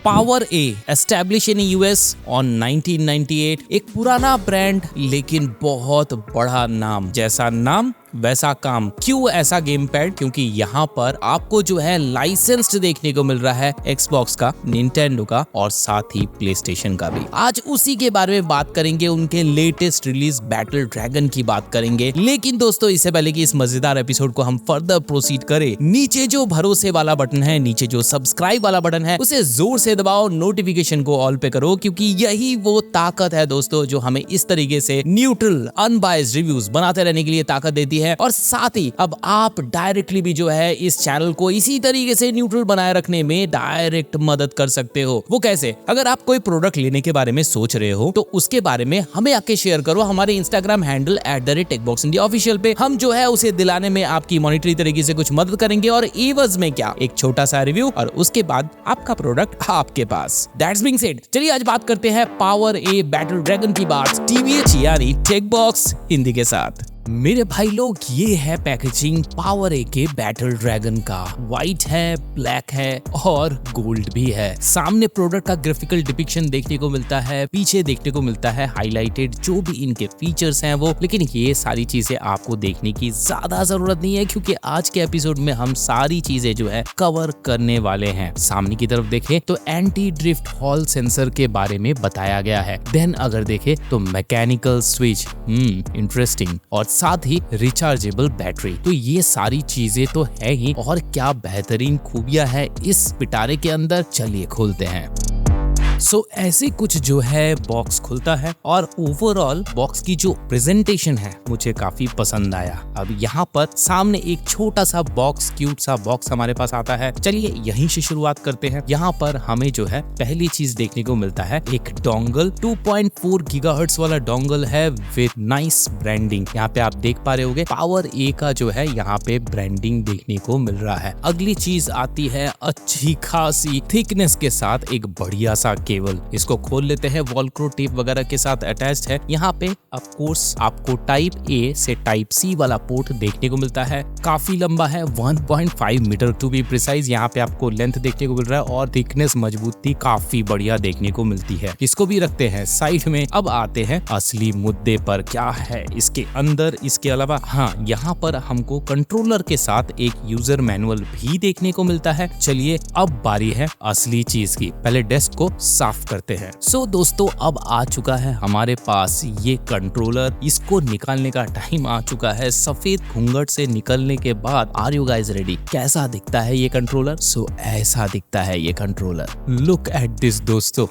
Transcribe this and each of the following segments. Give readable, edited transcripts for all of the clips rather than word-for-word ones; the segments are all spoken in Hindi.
Power A establish in US on 1998। एक पुराना ब्रांड लेकिन बहुत बड़ा नाम, जैसा नाम वैसा काम। क्यों ऐसा गेम पैड? क्योंकि यहाँ पर आपको जो है लाइसेंस्ड देखने को मिल रहा है एक्सबॉक्स का, निंटेंडो का और साथ ही प्लेस्टेशन का भी। आज उसी के बारे में बात करेंगे, उनके लेटेस्ट रिलीज बैटल ड्रैगन की बात करेंगे। लेकिन दोस्तों इससे पहले कि इस मजेदार एपिसोड को हम फर्दर प्रोसीड करें, नीचे जो भरोसे वाला बटन है, नीचे जो सब्सक्राइब वाला बटन है, उसे जोर से दबाओ, नोटिफिकेशन को ऑल पे करो, क्योंकि यही वो ताकत है दोस्तों जो हमें इस तरीके से न्यूट्रल अनबायस्ड रिव्यूज बनाते रहने के लिए ताकत देती है। और साथ ही अब आप डायरेक्टली भी जो है इस चैनल को इसी तरीके से न्यूट्रल बनाए रखने में डायरेक्ट मदद कर सकते हो। वो कैसे? अगर आप कोई प्रोडक्ट लेने के बारे में सोच रहे हो तो उसके बारे में हमें आके शेयर करो हमारे इंस्टाग्राम हैंडल @techboxindia ऑफिशियल पे। हम जो है उसे दिलाने में आपकी मॉनिटरी तरीके से कुछ मदद करेंगे और एवज में क्या, एक छोटा सा रिव्यू और उसके बाद आपका प्रोडक्ट आपके पास। दैट्स बीइंग सेड, चलिए आज बात करते हैं पावर ए बैटल ड्रैगन की बात TBH यानी टेकबॉक्स हिंदी के साथ। मेरे भाई लोग, ये है पैकेजिंग पावर ए के बैटल ड्रैगन का। व्हाइट है, ब्लैक है और गोल्ड भी है। सामने प्रोडक्ट का ग्राफिकल डिपिक्शन देखने को मिलता है, पीछे देखने को मिलता है हाईलाइटेड जो भी इनके फीचर्स हैं वो। लेकिन ये सारी चीजें आपको देखने की ज्यादा जरूरत नहीं है, क्योंकि आज के एपिसोड में हम सारी चीजें जो है कवर करने वाले हैं। सामने की तरफ देखें तो एंटी ड्रिफ्ट हॉल सेंसर के बारे में बताया गया है। देन अगर देखें तो मैकेनिकल स्विच, इंटरेस्टिंग, और साथ ही रिचार्जेबल बैटरी। तो ये सारी चीजें तो है ही, और क्या बेहतरीन खूबियां है इस पिटारे के अंदर, चलिए खोलते हैं। ऐसे कुछ जो है बॉक्स खुलता है और ओवरऑल बॉक्स की जो प्रेजेंटेशन है मुझे काफी पसंद आया। अब यहाँ पर सामने एक छोटा सा बॉक्स, क्यूट सा बॉक्स हमारे पास आता है। चलिए यहीं से शुरुआत करते हैं। यहाँ पर हमें जो है पहली चीज देखने को मिलता है एक डोंगल, 2.4 गीगाहर्ट्ज वाला डोंगल है विद नाइस ब्रांडिंग। यहाँ पे आप देख पा रहे होंगे पावर ए का जो है यहाँ पे ब्रांडिंग देखने को मिल रहा है। अगली चीज आती है अच्छी खासी थिकनेस के साथ एक बढ़िया सा केबल। इसको खोल लेते हैं, वॉलक्रो टेप वगैरह के साथ अटैच्ड है। यहाँ पे ऑफ कोर्स आपको टाइप ए से टाइप सी वाला पोर्ट देखने को मिलता है। काफी लंबा है, 1.5 मीटर टू बी प्रिसाइज। यहाँ पे आपको लेंथ देखने को मिल रहा है और थिकनेस, मजबूती काफी बढ़िया देखने को मिलती है। इसको भी रखते हैं साइड में। अब आते हैं असली मुद्दे पर, क्या है इसके अंदर। इसके अलावा हाँ, यहाँ पर हमको कंट्रोलर के साथ एक यूजर मैनुअल भी देखने को मिलता है। चलिए अब बारी है असली चीज की। पहले डेस्क को साफ करते हैं। दोस्तों अब आ चुका है हमारे पास ये कंट्रोलर। इसको निकालने का टाइम आ चुका है। सफेद घूंघट से निकलने के बाद आर यू गाइज रेडी? कैसा दिखता है ये कंट्रोलर? ऐसा दिखता है ये कंट्रोलर। लुक एट दिस दोस्तों।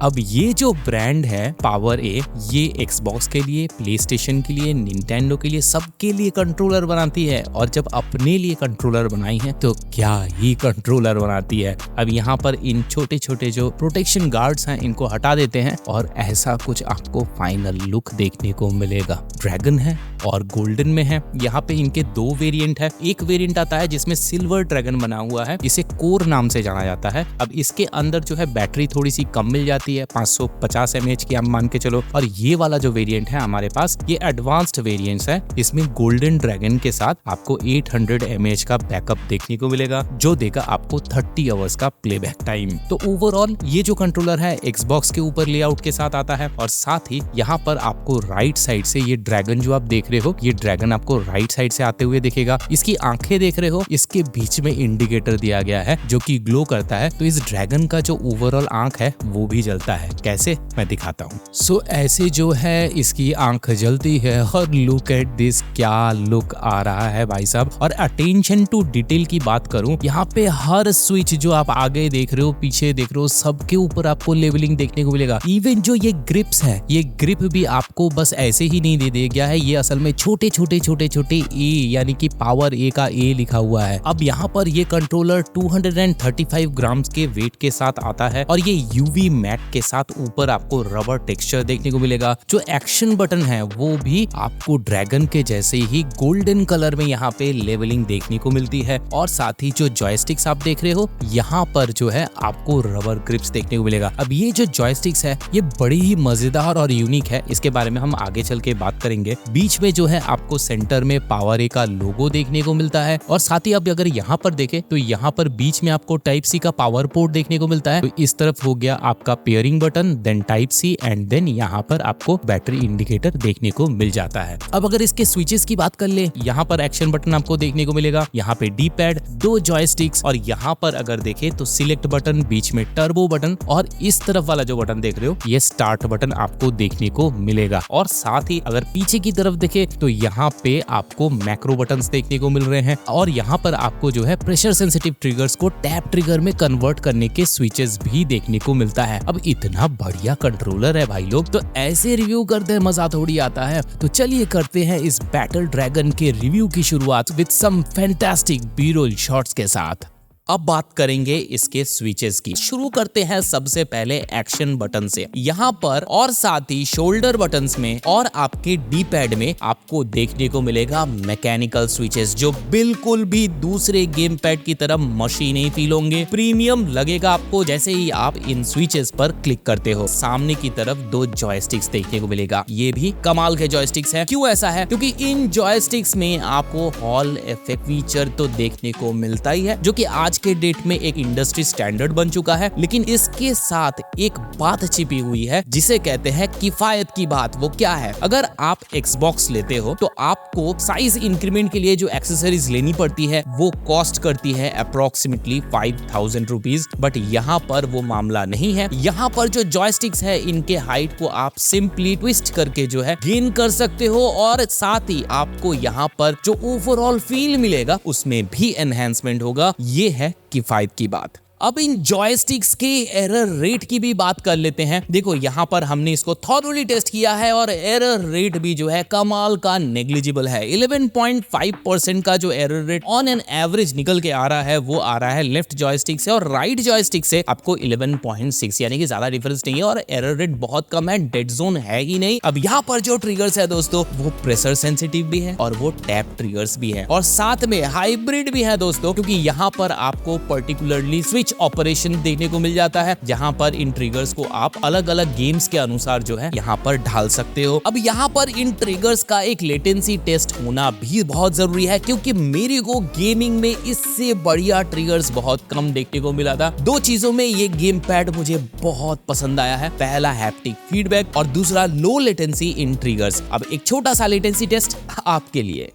अब ये जो ब्रांड है पावर ए, ये एक्सबॉक्स के लिए, प्लेस्टेशन के लिए, निंटेंडो के लिए, सबके लिए कंट्रोलर बनाती है। और जब अपने लिए कंट्रोलर बनाई है तो क्या ही कंट्रोलर बनाती है। अब यहाँ पर इन छोटे छोटे जो प्रोटेक्शन गार्ड्स हैं इनको हटा देते हैं और ऐसा कुछ आपको फाइनल लुक देखने को मिलेगा। ड्रैगन है और गोल्डन में है। यहाँ पे इनके दो वेरिएंट है। एक वेरिएंट आता है जिसमें सिल्वर ड्रैगन बना हुआ है, इसे कोर नाम से जाना जाता है। अब इसके अंदर जो है बैटरी थोड़ी सी कम मिल जाती है, 550 mAh की आप मान के चलो। और ये वाला जो वेरिएंट है हमारे पास, ये एडवांस्ड वेरिएंट्स है। इसमें गोल्डन ड्रैगन के साथ आपको 800 mAh का बैकअप देखने को मिलेगा, जो देगा आपको 30 आवर्स का प्लेबैक टाइम। तो ओवरऑल ये जो कंट्रोलर है एक्सबॉक्स के ऊपर लेआउट के साथ आता है। और साथ ही यहाँ पर आपको राइट साइड से ये ड्रैगन जो आप देख रहे हो, ये ड्रैगन आपको राइट साइड से आते हुए दिखेगा। इसकी आंखें देख रहे हो, इसके बीच में इंडिकेटर दिया गया है जो कि ग्लो करता है। तो इस ड्रैगन का जो ओवरऑल आंख है वो भी जलता है। कैसे, मैं दिखाता हूँ। ऐसे जो है इसकी आंख जलती है और लुक एट दिस, क्या लुक आ रहा है भाई साहब। और अटेंशन टू डिटेल की बात करूं, यहाँ पे हर स्विच जो आप आगे देख रहे हो, पीछे देख रहे हो, सबके ऊपर आपको लेवलिंग देखने को मिलेगा। इवन जो ये ग्रिप्स है, ये ग्रिप भी आपको बस ऐसे ही नहीं दे दिया गया है, ये असल में छोटे छोटे ए यानी कि पावर ए का ए लिखा हुआ है। अब यहाँ पर ये कंट्रोलर 235 ग्राम के वेट के साथ आता है और ये यूवी मैट के साथ ऊपर आपको रबर टेक्सचर देखने को मिलेगा। जो एक्शन बटन है वो भी आपको ड्रैगन के जैसे ही गोल्डन कलर में यहाँ पे लेवलिंग देखने को मिलती है। और साथ ही जो जॉयस्टिक्स आप देख रहे हो यहाँ पर जो है आपको रबर ग्रिप्स देखने को मिलेगा। अब ये जो जॉयस्टिक्स है ये बड़ी ही मजेदार और यूनिक है, इसके बारे में हम आगे चल के बात करेंगे। बीच में जो है आपको सेंटर में पावर ए का लोगो देखने को मिलता है और साथ ही अब अगर यहाँ पर देखें तो यहाँ पर बीच में आपको टाइप सी का पावर पोर्ट देखने को मिलता है। तो इस तरफ हो गया आपका pairing button, then type C and then यहाँ पर आपको बैटरी इंडिकेटर देखने को मिल जाता है। अब अगर इसके स्विचेस की बात कर ले, यहाँ पर एक्शन बटन आपको देखने को मिलेगा, यहाँ पे डी पैड, 2 जॉयस्टिक्स और यहाँ पर अगर देखें तो सिलेक्ट बटन, बीच में टर्बो बटन और इस तरफ वाला जो बटन देख रहे हो ये स्टार्ट बटन आपको देखने को मिलेगा। और साथ ही अगर पीछे की तरफ देखे तो यहाँ पे आपको मैक्रो बटन्स देखने को मिल रहे हैं और यहाँ पर आपको जो है प्रेशर सेंसिटिव ट्रिगर्स को टैप ट्रिगर में कन्वर्ट करने के स्विचेस भी देखने को मिलता है। अब इतना बढ़िया कंट्रोलर है भाई लोग, तो ऐसे रिव्यू करते हैं मजा थोड़ी आता है। तो चलिए करते हैं इस बैटल ड्रैगन के रिव्यू की शुरुआत with some fantastic B roll shots के साथ। अब बात करेंगे इसके स्विचेस की। शुरू करते हैं सबसे पहले एक्शन बटन से। यहाँ पर और साथ ही शोल्डर बटन्स में और आपके डी पैड में आपको देखने को मिलेगा मैकेनिकल स्विचेस जो बिल्कुल भी दूसरे गेम पैड की तरह मशीनी फील होंगे। प्रीमियम लगेगा आपको जैसे ही आप इन स्विचेस पर क्लिक करते हो। सामने की तरफ 2 जॉयस्टिक्स देखने को मिलेगा, ये भी कमाल के जॉयस्टिक्स है। क्यों ऐसा है? क्योंकि इन जॉयस्टिक्स में आपको हॉल इफेक्ट फीचर तो देखने को मिलता ही है, जो कि आज के डेट में एक इंडस्ट्री स्टैंडर्ड बन चुका है। लेकिन इसके साथ एक बात छिपी हुई है जिसे कहते हैं किफायत की बात। वो क्या है? अगर आप Xbox लेते हो तो आपको साइज इंक्रीमेंट के लिए जो एक्सेसरीज लेनी पड़ती है वो कॉस्ट करती है अप्रोक्सीमेटली 5000 रुपीज। बट यहाँ पर वो मामला नहीं है। यहाँ पर जो जॉयस्टिक्स है इनके हाइट को आप सिंपली ट्विस्ट करके जो है गेन कर सकते हो और साथ ही आपको यहाँ पर जो ओवरऑल फील मिलेगा उसमें भी एनहेंसमेंट होगा। ये है किफायत की बात। अब इन जॉयस्टिक्स के एरर रेट की भी बात कर लेते हैं। देखो यहाँ पर हमने इसको थॉरोली टेस्ट किया है और एरर रेट भी जो है कमाल का नेग्लिजिबल है। 11.5% का जो error rate on an average निकल के आ रहा है वो आ रहा है लेफ्ट जॉयस्टिक से और राइट जॉयस्टिक से आपको 11.6, यानी कि ज्यादा डिफरेंस नहीं है और एरर रेट बहुत कम है, डेड जोन है ही नहीं। अब यहाँ पर जो ट्रिगर्स है दोस्तों वो प्रेशर सेंसिटिव भी है और वो टैप ट्रिगर्स भी है और साथ में हाइब्रिड भी है दोस्तों, क्योंकि यहाँ पर आपको पर्टिकुलरली स्विच ऑपरेशन देखने को मिल जाता है जहां पर इन ट्रिगर्स को आप अलग अलग गेम्स के अनुसार जो है यहां पर ढाल सकते हो। अब यहां पर इन ट्रिगर्स का एक लेटेंसी टेस्ट होना भी बहुत जरूरी है, क्योंकि मेरे को गेमिंग में इससे बढ़िया ट्रिगर्स बहुत कम देखने को मिला था। 2 चीजों में ये गेम पैड मुझे बहुत पसंद आया है, पहला हैप्टिक फीडबैक और दूसरा लो लेटेंसी इन ट्रिगर्स। अब एक छोटा सा लेटेंसी टेस्ट आपके लिए।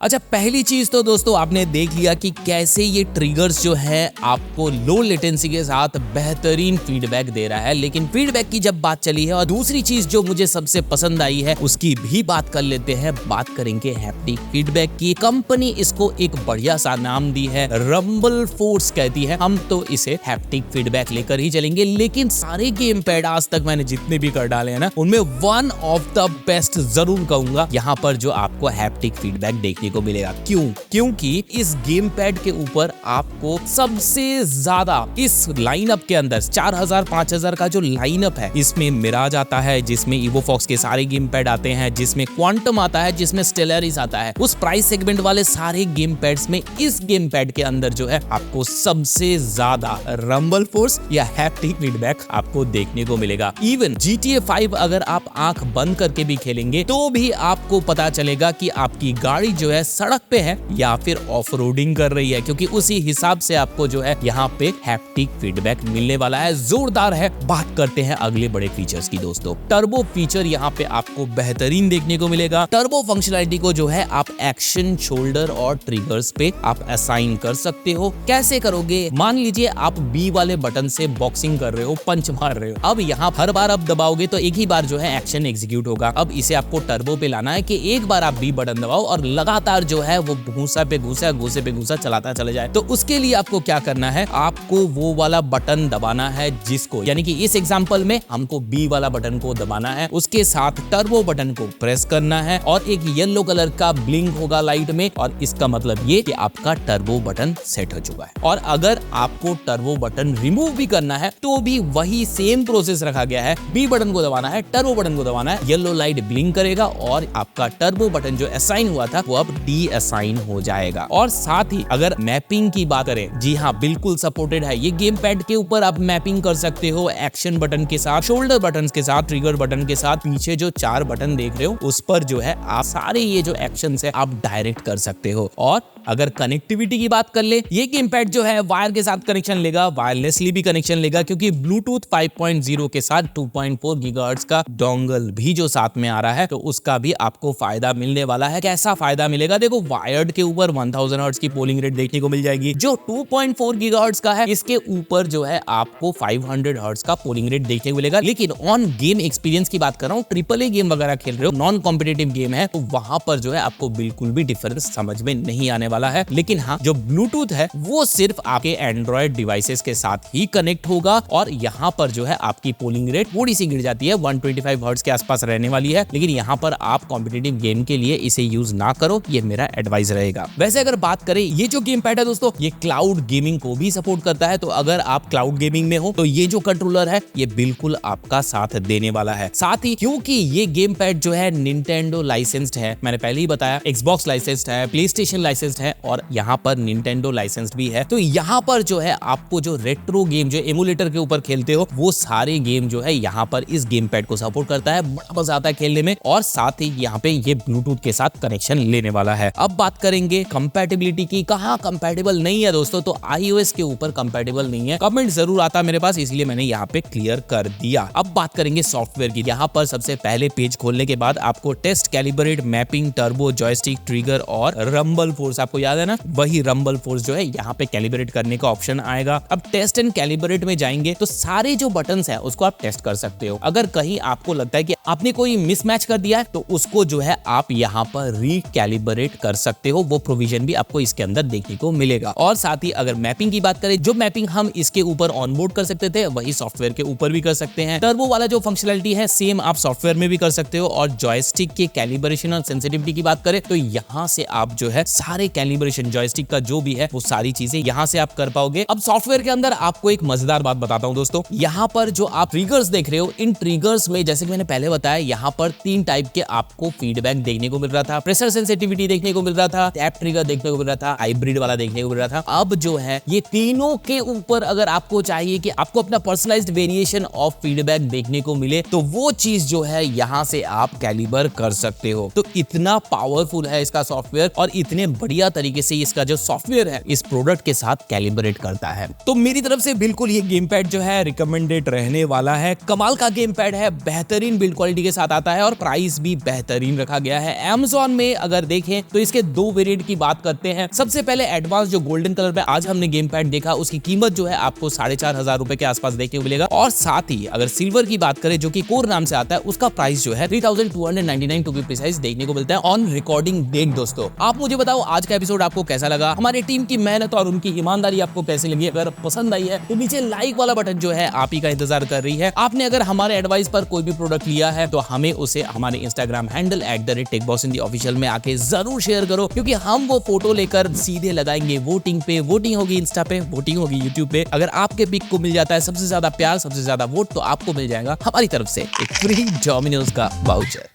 अच्छा, पहली चीज तो दोस्तों आपने देख लिया कि कैसे ये ट्रिगर्स जो है आपको लो लेटेंसी के साथ बेहतरीन फीडबैक दे रहा है। लेकिन फीडबैक की जब बात चली है और दूसरी चीज जो मुझे सबसे पसंद आई है उसकी भी बात कर लेते हैं। बात करेंगे हैप्टिक फीडबैक की। कंपनी इसको एक बढ़िया सा नाम दी है, रंबल फोर्स कहती है। हम तो इसे हैप्टिक फीडबैक लेकर ही चलेंगे। लेकिन सारे गेम पैड आज तक मैंने जितने भी कर डाले हैं ना, उनमें वन ऑफ द बेस्ट जरूर कहूंगा यहाँ पर जो आपको हैप्टिक फीडबैक देखने को मिलेगा। क्यों? क्योंकि इस गेम पैड के ऊपर आपको सबसे ज्यादा इस लाइनअप के अंदर 4000-5000 का जो लाइनअप है इसमें मिराज आता है, जिसमें इवोफॉक्स के सारे गेम पैड आते हैं, जिसमें क्वांटम आता है, जिसमें स्टेलरिस आता है। उस प्राइस सेगमेंट वाले सारे गेम पैड्स में इस गेम पैड के अंदर जो है आपको सबसे ज्यादा रंबल फोर्स या हैप्टिक फीडबैक आपको देखने को मिलेगा। इवन GTA 5 अगर आप आंख बंद करके भी खेलेंगे तो भी आपको पता चलेगा कि आपकी गाड़ी जो है है सड़क पे है या फिर ऑफ रोडिंग कर रही है, क्योंकि उसी हिसाब से आपको जो है यहाँ पे हैप्टिक फीडबैक मिलने वाला है। जोरदार है। बात करते हैं अगले बड़े फीचर्स की दोस्तों। टर्बो फीचर यहाँ पे आपको बेहतरीन देखने को मिलेगा। टर्बो फंक्शनैलिटी को जो है आप एक्शन, शोल्डर और ट्रिगर्स पे आप असाइन कर सकते हो। कैसे करोगे? मान लीजिए आप बी वाले बटन से बॉक्सिंग कर रहे हो, पंच मार रहे हो। अब यहाँ हर बार आप दबाओगे तो एक ही बार जो है एक्शन एग्जीक्यूट होगा। अब इसे आपको टर्बो पे लाना है कि एक बार आप बी बटन दबाओ और लगातार जो है वो घूसा पे घूसा, घूसे पे घूसा चलाता चले जाए। तो उसके लिए आपको क्या करना है, आपको वो वाला बटन दबाना है जिसको, यानी कि इस एग्जांपल में हमको बी वाला बटन को दबाना है, उसके साथ टर्बो बटन को प्रेस करना है और एक येलो कलर का ब्लिंक होगा लाइट में, और इसका मतलब ये कि आपका टर्बो बटन सेट हो चुका है। और अगर आपको टर्बो बटन रिमूव भी करना है तो भी वही सेम प्रोसेस रखा गया है। बी बटन को दबाना है, टर्बो बटन को दबाना है, येलो लाइट ब्लिंक करेगा और आपका टर्बो बटन जो असाइन हुआ था वो अब डी असाइन हो जाएगा। और साथ ही अगर मैपिंग की बात करें, जी हाँ बिल्कुल सपोर्टेड है। ये गेम पैड के ऊपर आप मैपिंग कर सकते हो एक्शन बटन के साथ, शोल्डर बटन के साथ, ट्रिगर बटन के साथ। पीछे जो 4 बटन देख रहे हो उस पर जो है आप सारे ये जो एक्शन है आप डायरेक्ट कर सकते हो। और अगर कनेक्टिविटी की बात कर ले, ये गेम पैड जो है वायर के साथ कनेक्शन लेगा, वायरलेसली भी कनेक्शन लेगा, क्योंकि ब्लूटूथ 5.0 के साथ 2.4 गीगाहर्ट्ज का डोंगल भी जो साथ में आ रहा है, तो उसका भी आपको फायदा मिलने वाला है। कैसा फायदा मिलेगा? देखो, वायर्ड के ऊपर 1000 हर्ट्ज की पोलिंग रेट देखने को मिल जाएगी। जो 2.4 गीगाहर्ट्ज का है, इसके ऊपर जो है आपको 500 हर्ट्ज का पोलिंग रेट देखने को मिलेगा। लेकिन ऑन गेम एक्सपीरियंस की बात कर रहा हूँ, ट्रिपल ए गेम वगैरह खेल रहे हो, नॉन कॉम्पिटिटिव गेम है, तो वहां पर जो है आपको बिल्कुल भी डिफरेंस समझ में नहीं आने वाला है। लेकिन हाँ, जो ब्लूटूथ है वो सिर्फ आपके एंड्रॉइड डिवाइसेस के साथ ही कनेक्ट होगा, और यहाँ पर जो है आपकी पोलिंग रेट थोड़ी सी गिर जाती है, 125 हर्ट्ज के आसपास रहने वाली है। लेकिन यहाँ पर आप कॉम्पिटिटिव गेम के लिए इसे यूज ना करो, ये मेरा एडवाइस रहेगा। वैसे अगर बात करें, ये जो गेम पैड है दोस्तों, ये क्लाउड गेमिंग को भी सपोर्ट करता है। तो अगर आप क्लाउड गेमिंग में हो तो ये जो कंट्रोलर है ये बिल्कुल आपका साथ देने वाला है। साथ ही क्योंकि ये गेम पैड जो है निंटेंडो लाइसेंस्ड है, मैंने पहले ही बताया, एक्सबॉक्स लाइसेंस्ड है, प्लेस्टेशन लाइसेंस्ड है और यहाँ पर निंटेंडो लाइसेंस्ड भी है। तो यहाँ पर जो है आपको जो रेट्रो गेम जो एमुलेटर के ऊपर खेलते हो वो सारे गेम जो है यहाँ पर इस गेम पैड को सपोर्ट करता है। बड़ा मजा आता है खेलने में, और साथ ही यहाँ पे ये ब्लूटूथ के साथ कनेक्शन लेने वाला है। अब बात करेंगे कंपैटिबिलिटी की। कहाँ कंपैटिबल नहीं है दोस्तों? तो iOS के ऊपर कंपैटिबल नहीं है। कमेंट जरूर आता मेरे पास, इसलिए मैंने यहाँ पे क्लियर कर दिया। अब बात करेंगे सॉफ्टवेयर की। यहाँ पर सबसे पहले पेज खोलने के बाद आपको test, calibrate, mapping, turbo, joystick, trigger और रंबल फोर्स, आपको याद है ना, वही रंबल फोर्स जो है यहाँ पे कैलिब्रेट करने का ऑप्शन आएगा। अब टेस्ट एंड कैलिब्रेट में जाएंगे तो सारे जो बटन्स है उसको आप टेस्ट कर सकते हो। अगर कहीं आपको लगता है कि आपने कोई मिसमैच कर दिया है तो उसको जो है आप यहाँ पर रिकैलिब्रेट कर सकते हो। वो प्रोविजन भी आपको इसके अंदर देखने को मिलेगा। और साथ ही अगर मैपिंग की बात करें, जो मैपिंग हम इसके ऊपर ऑनबोर्ड कर सकते थे वही सॉफ्टवेयर के ऊपर भी कर सकते हैं। टर्बो वाला जो फंक्शनैलिटी है सेम आप सॉफ्टवेयर में भी कर सकते हो। और जॉयस्टिक के कैलिब्रेशन और सेंसिटिविटी की बात करें तो यहाँ से आप जो है सारे कैलिब्रेशन जॉयस्टिक का जो भी है वो सारी चीजें यहाँ से आप कर पाओगे। अब सॉफ्टवेयर के अंदर आपको एक मजेदार बात बताता हूँ दोस्तों। यहाँ पर जो आप ट्रिगर्स देख रहे हो, इन ट्रिगर्स में जैसे कि मैंने पहले बताया, यहाँ पर 3 टाइप के आपको फीडबैक देखने को मिल रहा था। प्रेशर सेंसिटिविटी देखने को मिल रहा था, टैप ट्रिगर देखने को मिल रहा था, हाइब्रिड वाला देखने को मिल रहा था। अब जो है ये तीनों के ऊपर अगर आपको चाहिए कि आपको अपना पर्सनलाइज्ड वेरिएशन ऑफ फीडबैक देखने को मिले तो वो चीज जो है यहाँ से आप कैलिबर कर सकते हो। तो इतना पावरफुल है इसका सॉफ्टवेयर और इतने बढ़िया तरीके से इसका जो सॉफ्टवेयर है इस प्रोडक्ट के साथ कैलिब्रेट करता है। तो मेरी तरफ से बिल्कुल ये गेम पैड जो है रिकमेंडेड रहने वाला है। कमाल का गेम पैड है, बेहतरीन बिल्ड क्वालिटी के साथ आता है और प्राइस भी बेहतरीन रखा गया है। Amazon में अगर देखें तो इसके 2 वेरिएंट की बात करते हैं। सबसे पहले एडवांस जो गोल्डन कलर में आज हमने गेम पैड देखा, उसकी कीमत जो है आपको 4500 रुपए के आसपास देखने को मिलेगा। और साथ ही अगर सिल्वर की बात करें जो कि कोर नाम से आता है, उसका प्राइस जो है 3299 टू बी प्रिसाइज देखने को मिलता है ऑन रिकॉर्डिंग डेट। दोस्तों आप मुझे बताओ आज का एपिसोड आपको कैसा लगा, हमारी टीम की मेहनत और उनकी ईमानदारी आपको कैसी लगी। अगर पसंद आई है तो नीचे लाइक वाला बटन जो है आप ही का इंतजार कर रही है। आपने अगर हमारे एडवाइस पर कोई भी प्रोडक्ट लिया है तो हमें उसे हमारे इंस्टाग्राम हैंडल @techboxintheofficial में आके जरूर शेयर करो, क्योंकि हम वो फोटो लेकर सीधे लगाएंगे वोटिंग पे। वोटिंग होगी इंस्टा पे, वोटिंग होगी यूट्यूब पे। अगर आपके पिक को मिल जाता है सबसे ज्यादा प्यार, सबसे ज्यादा वोट, तो आपको मिल जाएगा हमारी तरफ से एक फ्री डोमिनोज का वाउचर।